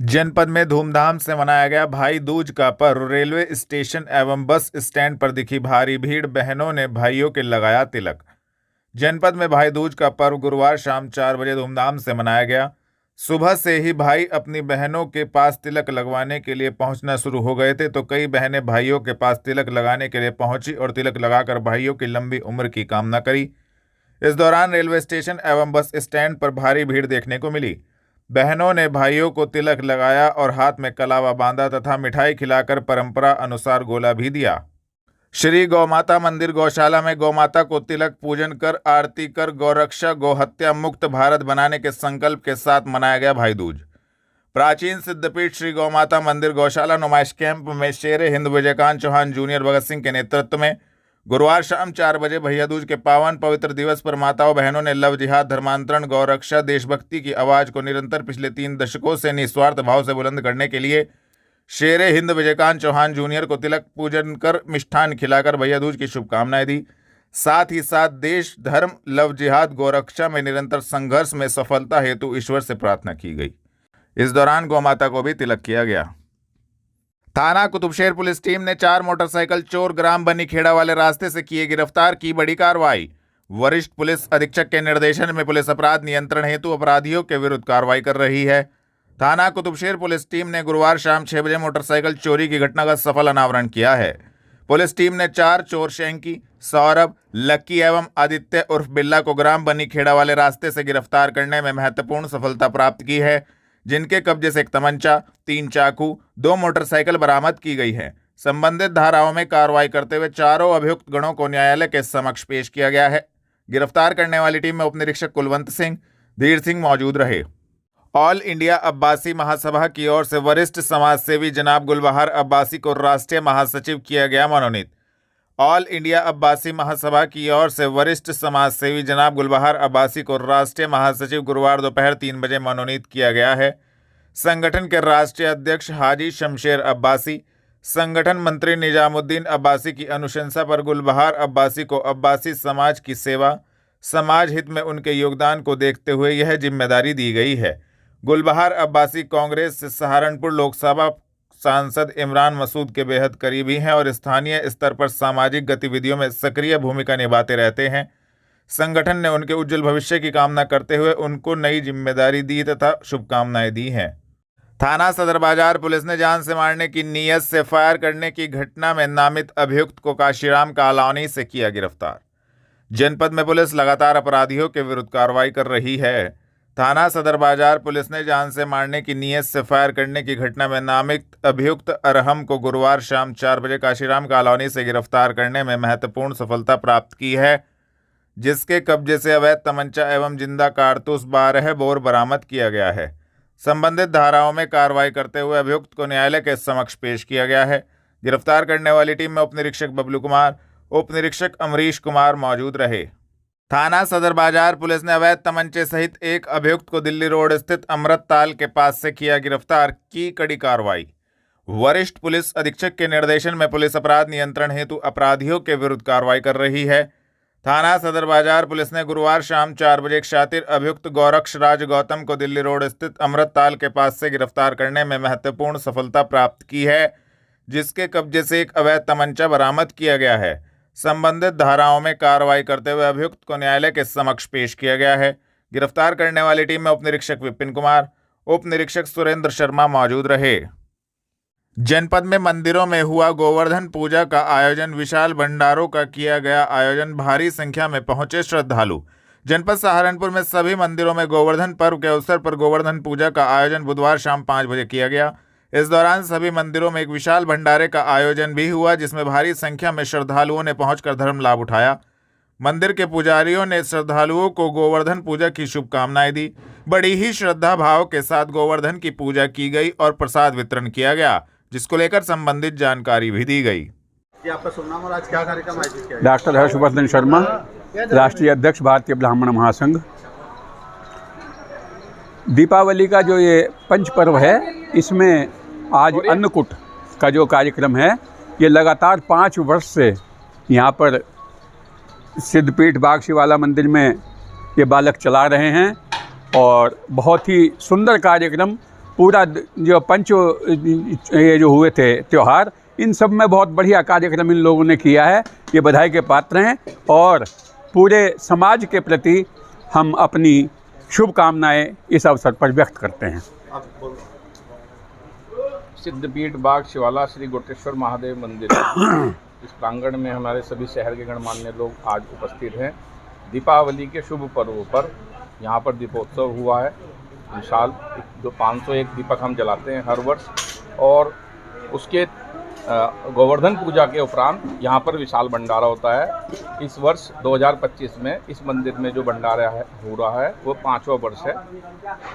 जनपद में धूमधाम से मनाया गया भाई दूज का पर्व। रेलवे स्टेशन एवं बस स्टैंड पर दिखी भारी भीड़। बहनों ने भाइयों के लगाया तिलक। जनपद में भाई दूज का पर्व गुरुवार शाम 4 बजे धूमधाम से मनाया गया। सुबह से ही भाई अपनी बहनों के पास तिलक लगवाने के लिए पहुंचना शुरू हो गए थे, तो कई बहनें भाइयों के पास तिलक लगाने के लिए पहुंची और तिलक लगाकर भाइयों की लंबी उम्र की कामना करी। इस दौरान रेलवे स्टेशन एवं बस स्टैंड पर भारी भीड़ देखने को मिली। बहनों ने भाइयों को तिलक लगाया और हाथ में कलावा बांधा तथा मिठाई खिलाकर परंपरा अनुसार गोला भी दिया। श्री गौमाता मंदिर गौशाला में गौमाता को तिलक पूजन कर आरती कर गौरक्षा गौहत्या मुक्त भारत बनाने के संकल्प के साथ मनाया गया भाई दूज। प्राचीन सिद्धपीठ श्री गौमाता मंदिर गौशाला नुमाइश कैंप में शेर हिंद विजयकांत चौहान जूनियर भगत सिंह के नेतृत्व में गुरुवार शाम 4 बजे भैया दूज के पावन पवित्र दिवस पर माताओं बहनों ने लव जिहाद धर्मांतरण गौरक्षा देशभक्ति की आवाज को निरंतर पिछले 3 दशकों से निस्वार्थ भाव से बुलंद करने के लिए शेर हिंद विजयकांत चौहान जूनियर को तिलक पूजन कर मिष्ठान खिलाकर भैया दूज की शुभकामनाएं दी। साथ ही साथ देश धर्म लव जिहाद गौरक्षा में निरंतर संघर्ष में सफलता हेतु ईश्वर से प्रार्थना की गई। इस दौरान गौमाता को भी तिलक किया गया। थाना कुतुबशेर पुलिस टीम ने 4 मोटरसाइकिल चोर ग्राम बनीखेड़ा वाले रास्ते से किए गिरफ्तार की बड़ी कार्रवाई। वरिष्ठ पुलिस अधीक्षक के निर्देशन में पुलिस अपराध नियंत्रण हेतु अपराधियों के विरुद्ध कार्रवाई कर रही है। थाना कुतुबशेर पुलिस टीम ने गुरुवार शाम 6 बजे मोटरसाइकिल चोरी की घटना का सफल अनावरण किया है। पुलिस टीम ने 4 चोर शैंकी, सौरभ, लक्की एवं आदित्य उर्फ बिल्ला को ग्राम बनीखेड़ा वाले रास्ते से गिरफ्तार करने में महत्वपूर्ण सफलता प्राप्त की है, जिनके कब्जे से 1 तमंचा, 3 चाकू, 2 मोटरसाइकिल बरामद की गई है। संबंधित धाराओं में कार्रवाई करते हुए चारों अभियुक्त गणों को न्यायालय के समक्ष पेश किया गया है। गिरफ्तार करने वाली टीम में उप निरीक्षक कुलवंत सिंह, धीर सिंह मौजूद रहे। ऑल इंडिया अब्बासी महासभा की ओर से वरिष्ठ समाजसेवी जनाब गुलबहार अब्बासी को राष्ट्रीय महासचिव किया गया मनोनीत। ऑल इंडिया अब्बासी महासभा की ओर से वरिष्ठ समाजसेवी जनाब गुलबहार अब्बासी को राष्ट्रीय महासचिव गुरुवार दोपहर 3 बजे मनोनीत किया गया है। संगठन के राष्ट्रीय अध्यक्ष हाजी शमशेर अब्बासी, संगठन मंत्री निजामुद्दीन अब्बासी की अनुशंसा पर गुलबहार अब्बासी को अब्बासी समाज की सेवा, समाज हित में उनके योगदान को देखते हुए यह जिम्मेदारी दी गई है। गुलबहार अब्बासी कांग्रेस से सहारनपुर लोकसभा सांसद इमरान मसूद के बेहद करीबी हैं और स्थानीय स्तर पर सामाजिक गतिविधियों में सक्रिय भूमिका निभाते रहते हैं। संगठन ने उनके उज्जवल भविष्य की कामना करते हुए उनको नई जिम्मेदारी दी तथा शुभकामनाएं दी हैं। थाना सदर बाजार पुलिस ने जान से मारने की नीयत से फायर करने की घटना में नामित अभियुक्त को काशीराम कालौनी से किया गिरफ्तार। जनपद में पुलिस लगातार अपराधियों के विरुद्ध कार्रवाई कर रही है। थाना सदर बाजार पुलिस ने जान से मारने की नीयत से फायर करने की घटना में नामित अभियुक्त अरहम को गुरुवार शाम 4 बजे काशीराम कालौनी से गिरफ्तार करने में महत्वपूर्ण सफलता प्राप्त की है, जिसके कब्जे से अवैध तमंचा एवं जिंदा कारतूस 12 बोर बरामद किया गया है। संबंधित धाराओं में कार्रवाई करते हुए अभियुक्त को न्यायालय के समक्ष पेश किया गया है। गिरफ्तार करने वाली टीम में उप निरीक्षक बबलू कुमार, उप निरीक्षक अमरीश कुमार मौजूद रहे। थाना सदर बाजार पुलिस ने अवैध तमंचे सहित एक अभियुक्त को दिल्ली रोड स्थित अमृत ताल के पास से किया गिरफ्तार की कड़ी कार्रवाई। वरिष्ठ पुलिस अधीक्षक के निर्देशन में पुलिस अपराध नियंत्रण हेतु अपराधियों के विरुद्ध कार्रवाई कर रही है। थाना सदर बाजार पुलिस ने गुरुवार शाम 4 बजे एक शातिर अभियुक्त गौरक्ष राज गौतम को दिल्ली रोड स्थित अमृत ताल के पास से गिरफ्तार करने में महत्वपूर्ण सफलता प्राप्त की है, जिसके कब्जे से एक अवैध तमंचा बरामद किया गया है। संबंधित धाराओं में कार्रवाई करते हुए अभियुक्त को न्यायालय के समक्ष पेश किया गया है। गिरफ्तार करने वाली टीम में उप निरीक्षक विपिन कुमार, उप निरीक्षक सुरेंद्र शर्मा मौजूद रहे। जनपद में मंदिरों में हुआ गोवर्धन पूजा का आयोजन, विशाल भंडारों का किया गया आयोजन, भारी संख्या में पहुंचे श्रद्धालु। जनपद सहारनपुर में सभी मंदिरों में गोवर्धन पर्व के अवसर पर गोवर्धन पूजा का आयोजन बुधवार शाम 5 बजे किया गया। इस दौरान सभी मंदिरों में एक विशाल भंडारे का आयोजन भी हुआ, जिसमें भारी संख्या में श्रद्धालुओं ने पहुंचकर धर्म लाभ उठाया। मंदिर के पुजारियों ने श्रद्धालुओं को गोवर्धन पूजा की शुभकामनाएं दी। बड़ी ही श्रद्धा भाव के साथ गोवर्धन की पूजा की गई और प्रसाद वितरण किया गया, जिसको लेकर संबंधित जानकारी भी दी गई। आपका शुभ नाम और आज क्या कार्यक्रम आयोजित किया? डॉक्टर हर्षवर्धन शर्मा, राष्ट्रीय अध्यक्ष भारतीय ब्राह्मण महासंघ। दीपावली का जो ये पंच पर्व है, इसमें आज अन्नकूट का जो कार्यक्रम है, ये लगातार 5 वर्ष से यहाँ पर सिद्धपीठ बाग शिवाला मंदिर में ये बालक चला रहे हैं और बहुत ही सुंदर कार्यक्रम पूरा जो ये जो हुए थे त्यौहार, इन सब में बहुत बढ़िया कार्यक्रम इन लोगों ने किया है। ये बधाई के पात्र हैं और पूरे समाज के प्रति हम अपनी शुभकामनाएं इस अवसर पर व्यक्त करते हैं। सिद्धपीठ बाग शिवाला श्री गोटेश्वर महादेव मंदिर इस प्रांगण में हमारे सभी शहर के गणमान्य लोग आज उपस्थित हैं। दीपावली के शुभ पर्व पर यहाँ पर दीपोत्सव हुआ है। इस साल 501 दीपक हम जलाते हैं हर वर्ष, और उसके गोवर्धन पूजा के उपरांत यहाँ पर विशाल भंडारा होता है। इस वर्ष 2025 में इस मंदिर में जो भंडारा हो रहा है वो 5वां वर्ष है,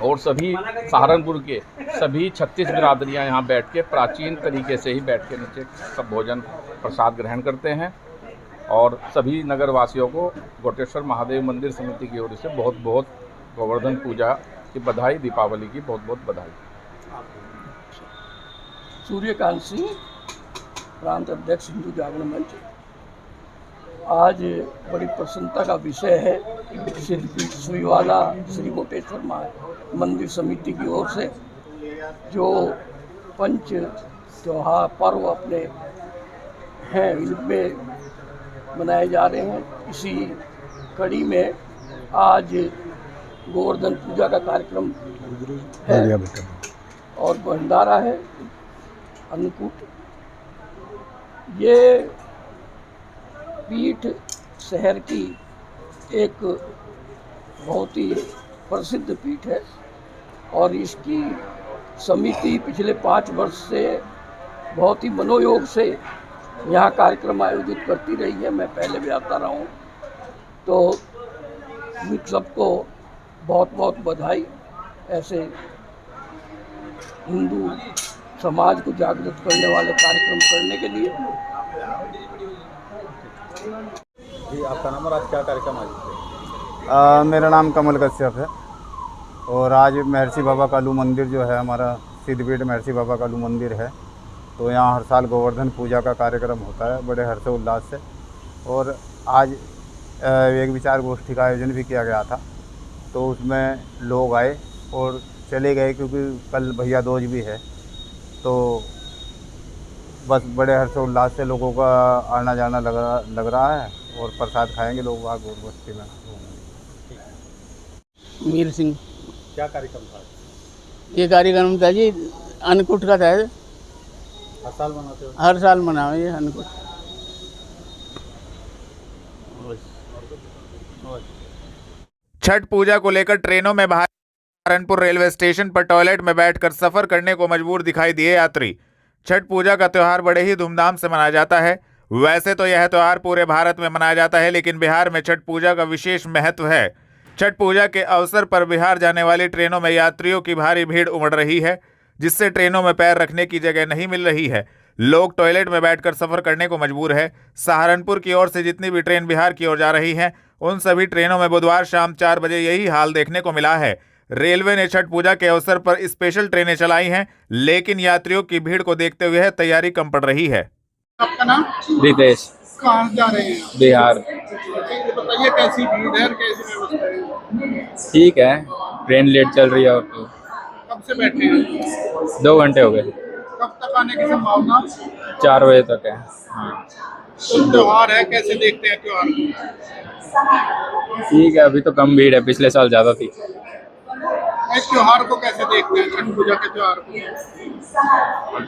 और सभी सहारनपुर के सभी 36 बिरादरियाँ यहाँ बैठ के प्राचीन तरीके से ही बैठ के नीचे सब भोजन प्रसाद ग्रहण करते हैं। और सभी नगर वासियों को गोटेश्वर महादेव मंदिर समिति की ओर से बहुत बहुत गोवर्धन पूजा की बधाई, दीपावली की बहुत बहुत बधाई। सूर्यकांत सिंह, प्रांत अध्यक्ष हिंदू जागरण मंच। आज बड़ी प्रसन्नता का विषय है, सिद्धपीठ शिवाला श्री गोटेश्वर मंदिर समिति की ओर से जो पंच त्योहार पर्व अपने हैं इनमें मनाए जा रहे हैं। इसी कड़ी में आज गोवर्धन पूजा का कार्यक्रम है और भंडारा है अन्नकूट। ये पीठ शहर की एक बहुत ही प्रसिद्ध पीठ है और इसकी समिति पिछले 5 वर्ष से बहुत ही मनोयोग से यहाँ कार्यक्रम आयोजित करती रही है। मैं पहले भी आता रहा हूँ, तो सबको बहुत बहुत बधाई। ऐसे हिंदू समाज को जागृत करने वाले कार्यक्रम करने के लिए। जी, आपका नाम और आज क्या कार्यक्रम आयोजित है? मेरा नाम कमल कश्यप है और आज महर्षि बाबा कालू मंदिर जो है हमारा सिद्धपीठ महर्षि बाबा कालू मंदिर है, तो यहाँ हर साल गोवर्धन पूजा का कार्यक्रम होता है बड़े हर्षोल्लास से। और आज एक विचार गोष्ठी का आयोजन भी किया गया था, तो उसमें लोग आए और चले गए क्योंकि कल भैया दूज भी है, तो बस बड़े हर्षोल्लास से लोगों का आना जाना लग रहा है और प्रसाद खाएंगे लोग वहाँ गोरबस्ती में। मीर सिंह। क्या कार्यक्रम था? ये कार्यक्रम था जी अन्नकूट का था। हर साल मनाते हो? हर साल मनाओ ये अन्नकूट। छठ पूजा को लेकर ट्रेनों में बाहर सहारनपुर रेलवे स्टेशन पर टॉयलेट में बैठकर सफर करने को मजबूर दिखाई दिए यात्री। छठ पूजा का त्यौहार बड़े ही धूमधाम से मनाया जाता है। वैसे तो यह त्यौहार पूरे भारत में मनाया जाता है, लेकिन बिहार में छठ पूजा का विशेष महत्व है। छठ पूजा के अवसर पर बिहार जाने वाली ट्रेनों में यात्रियों की भारी भीड़ उमड़ रही है, जिससे ट्रेनों में पैर रखने की जगह नहीं मिल रही है। लोग टॉयलेट में बैठकर सफर करने को मजबूर है। सहारनपुर की ओर से जितनी भी ट्रेन बिहार की ओर जा रही हैं, उन सभी ट्रेनों में बुधवार शाम 4 बजे यही हाल देखने को मिला है। रेलवे ने छठ पूजा के अवसर पर स्पेशल ट्रेनें चलाई हैं, लेकिन यात्रियों की भीड़ को देखते हुए तैयारी कम पड़ रही है। आपका नाम? रितेश। कहाँ जा रहे हैं? बिहार। बताइए कैसी भीड़ है, कैसी व्यवस्था है? ठीक है, ट्रेन लेट चल रही है। और तो कब से बैठे हैं? 2 घंटे हो गए। कब तक आने की संभावना? 4 बजे तक है। हाँ, तो त्योहार है, कैसे देखते हैं त्योहार को? ठीक है, अभी तो कम भीड़ है, पिछले साल ज़्यादा थी। इस त्योहार को कैसे देखते हैं, छठ पूजा के त्योहार को?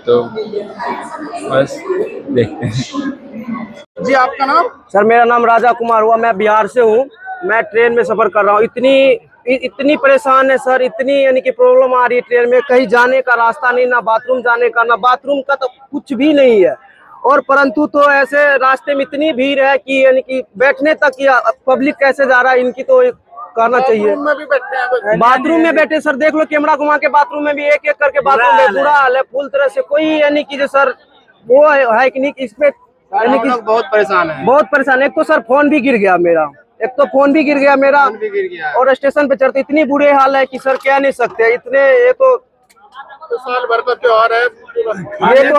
तो बस देखते हैं। जी, आपका नाम? सर मेरा नाम राजा कुमार हुआ, मैं बिहार से हूँ। मैं ट्रेन में सफ़र कर रहा हूँ। इतनी परेशान है सर, इतनी यानी कि प्रॉब्लम आ रही है ट्रेन में। कहीं जाने का रास्ता नहीं, ना बाथरूम जाने का, ना बाथरूम का तो कुछ भी नहीं है। और परंतु तो ऐसे रास्ते में इतनी भीड़ है कि यानी कि बैठने तक या पब्लिक कैसे जा रहा है, इनकी तो करना चाहिए। बाथरूम में भी बैठे हैं? बाथरूम में बैठे सर, देख लो कैमरा घुमा के बाथरूम में भी एक एक करके बाथरूम में बुरा हाल है पूरी तरह से। कोई यानी कि जो सर वो है कि नहीं, इसमें यानी कि बहुत परेशान है। बहुत परेशान। एक तो सर फोन भी गिर गया मेरा, और स्टेशन पे चढ़ते इतनी बुरे हाल है कि सर कह नहीं सकते। इतने ये तो साल भर का त्योहार है, ये तो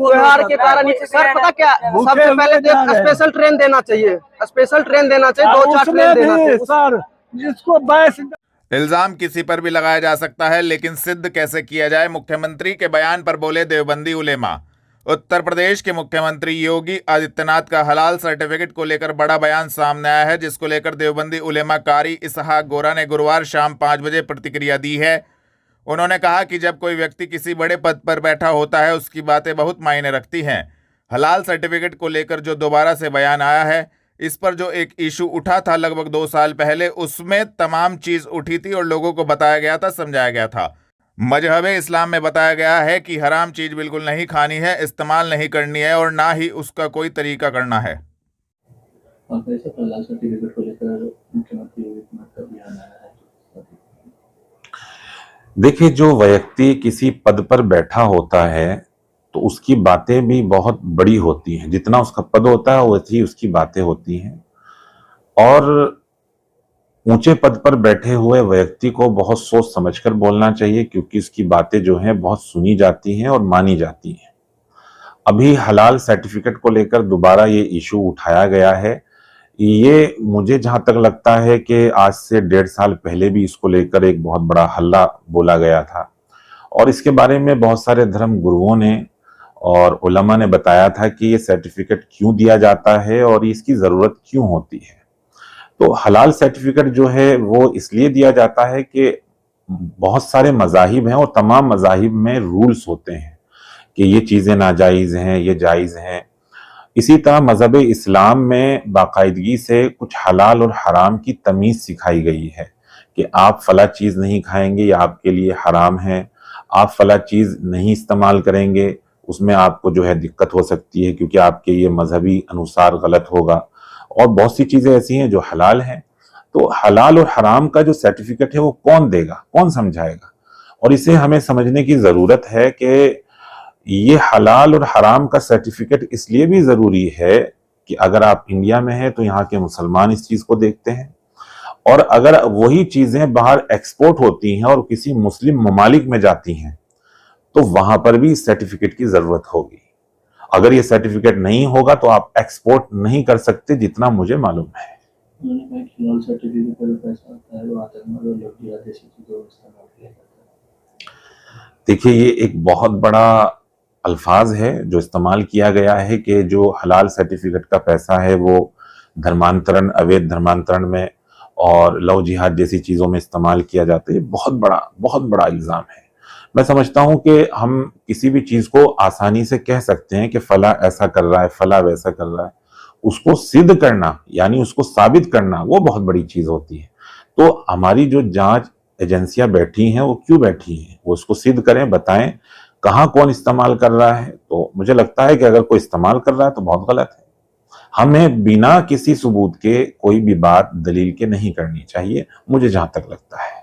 त्योहार के कारण सर पता क्या, सबसे पहले स्पेशल ट्रेन देना चाहिए, 2-4 ट्रेन देना चाहिए सर, जिसको इल्जाम किसी पर भी लगाया जा सकता है, लेकिन सिद्ध कैसे किया जाए, मुख्यमंत्री के बयान पर बोले देवबंदी उलेमा। उत्तर प्रदेश के मुख्यमंत्री योगी आदित्यनाथ का हलाल सर्टिफिकेट को लेकर बड़ा बयान सामने आया है, जिसको लेकर देवबंदी उलेमा कारी इसहाक गोरा ने गुरुवार शाम 5 बजे प्रतिक्रिया दी है। उन्होंने कहा कि जब कोई व्यक्ति किसी बड़े पद पर बैठा होता है, उसकी बातें बहुत मायने रखती हैं। हलाल सर्टिफिकेट को लेकर जो दोबारा से बयान आया है, इस पर जो एक इशू उठा था लगभग 2 साल पहले, उसमें तमाम चीज उठी थी और लोगों को बताया गया था, समझाया गया था। मजहब इस्लाम में बताया गया है कि हराम चीज बिल्कुल नहीं खानी है, इस्तेमाल नहीं करनी है और ना ही उसका कोई तरीका करना है। देखिए, जो व्यक्ति किसी पद पर बैठा होता है तो उसकी बातें भी बहुत बड़ी होती हैं। जितना उसका पद होता है वैसी उसकी बातें होती हैं, और ऊंचे पद पर बैठे हुए व्यक्ति को बहुत सोच समझकर बोलना चाहिए, क्योंकि उसकी बातें जो हैं बहुत सुनी जाती हैं और मानी जाती हैं। अभी हलाल सर्टिफिकेट को लेकर दोबारा ये इशू उठाया गया है। ये मुझे जहां तक लगता है कि आज से 1.5 साल पहले भी इसको लेकर एक बहुत बड़ा हल्ला बोला गया था, और इसके बारे में बहुत सारे धर्म गुरुओं ने और उलमा ने बताया था कि ये सर्टिफिकेट क्यों दिया जाता है और इसकी ज़रूरत क्यों होती है। तो हलाल सर्टिफिकेट जो है वो इसलिए दिया जाता है कि बहुत सारे मज़ाहिब हैं और तमाम मज़ाहिब में रूल्स होते हैं कि ये चीज़ें नाजायज़ हैं, ये जायज़ हैं। इसी तरह मज़हब इस्लाम में बाकायदगी से कुछ हलाल और हराम की तमीज़ सिखाई गई है कि आप फला चीज़ नहीं खाएंगे, ये आपके लिए हराम है। आप फला चीज़ नहीं इस्तेमाल करेंगे, उसमें आपको जो है दिक्कत हो सकती है, क्योंकि आपके ये मजहबी अनुसार गलत होगा। और बहुत सी चीज़ें ऐसी हैं जो हलाल हैं। तो हलाल और हराम का जो सर्टिफिकेट है वो कौन देगा, कौन समझाएगा? और इसे हमें समझने की ज़रूरत है कि ये हलाल और हराम का सर्टिफिकेट इसलिए भी ज़रूरी है कि अगर आप इंडिया में हैं तो यहाँ के मुसलमान इस चीज़ को देखते हैं, और अगर वही चीज़ें बाहर एक्सपोर्ट होती हैं और किसी मुस्लिम ममालिक में जाती हैं तो वहाँ पर भी इस सर्टिफिकेट की ज़रूरत होगी। अगर ये सर्टिफिकेट नहीं होगा तो आप एक्सपोर्ट नहीं कर सकते, जितना मुझे मालूम है। देखिए, ये एक बहुत बड़ा अल्फाज है जो इस्तेमाल किया गया है कि जो हलाल सर्टिफिकेट का पैसा है वो धर्मांतरण, अवैध धर्मांतरण में और लव जिहाद जैसी चीज़ों में इस्तेमाल किया जाता है। बहुत बड़ा इल्ज़ाम है। मैं समझता हूं कि हम किसी भी चीज़ को आसानी से कह सकते हैं कि फला ऐसा कर रहा है, फला वैसा कर रहा है। उसको सिद्ध करना, यानी उसको साबित करना, वो बहुत बड़ी चीज़ होती है। तो हमारी जो जांच एजेंसियां बैठी हैं वो क्यों बैठी हैं? वो उसको सिद्ध करें, बताएं कहाँ कौन इस्तेमाल कर रहा है। तो मुझे लगता है कि अगर कोई इस्तेमाल कर रहा है तो बहुत गलत है। हमें बिना किसी सबूत के कोई भी बात दलील के नहीं करनी चाहिए, मुझे जहां तक लगता है।